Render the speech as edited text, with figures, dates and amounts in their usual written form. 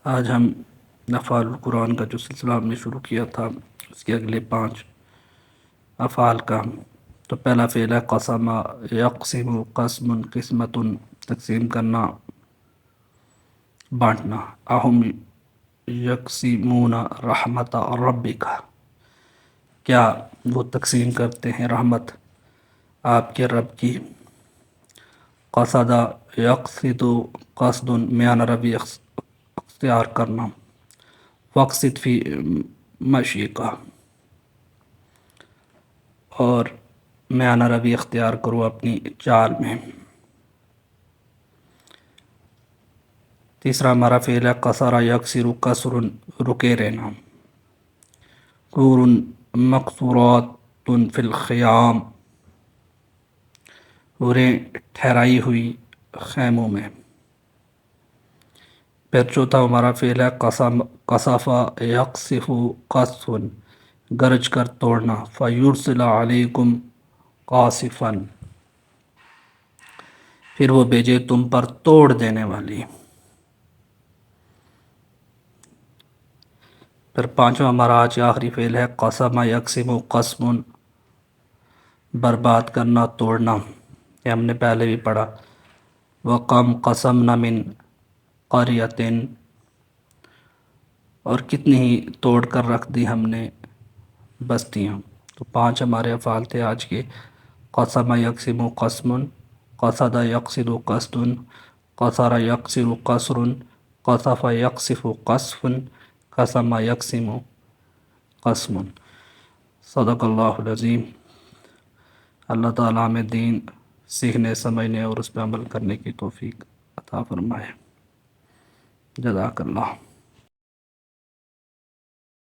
آج ہم افعال القرآن کا جو سلسلہ ہم نے شروع کیا تھا اس کے اگلے 5 افعال کا. تو پہلا فعل ہے قسم یقسم، قسم قسمت تقسیم کرنا، بانٹنا. اہم یقسمون رحمت ربک، کیا وہ تقسیم کرتے ہیں رحمت آپ کے رب کی. قصد یقصد، قصد میانہ روی اختیار کرنا. وقصد فی مشیقہ، اور میانہ روی اختیار کرو اپنی چال میں. تیسرا ہمارا فعل ہے قصر یکسر، قصر رکے رہنا. حور مقصورات فی الخیام، حوریں ٹھہرائی ہوئی خیموں میں. پھر چوتھا ہمارا فعل ہے قصف یقصف، قصف گرج کر توڑنا. فیرسل علیکم قاصفا، پھر وہ بھیجے تم پر توڑ دینے والی. پھر پانچواں ہمارا آج آخری فعل ہے قسم یقسم، قسم برباد کرنا، توڑنا. یہ ہم نے پہلے بھی پڑھا. وَقَمْ قَسَمْنَا مِنْ قَرْيَةٍ، اور کتنی ہی توڑ کر رکھ دی ہم نے بستیاں. تو 5 ہمارے افعال تھے آج کے. قسم یقسم قسم، قصد یقصد قصد، قصر یقصر قصر، قصف یقصف قصف، قسم یقسم قسم. صدق اللہ العظیم. اللہ تعالیٰ ہمیں دین سیکھنے، سمجھنے اور اس پہ عمل کرنے کی توفیق عطا فرمائے. جزاک اللہ.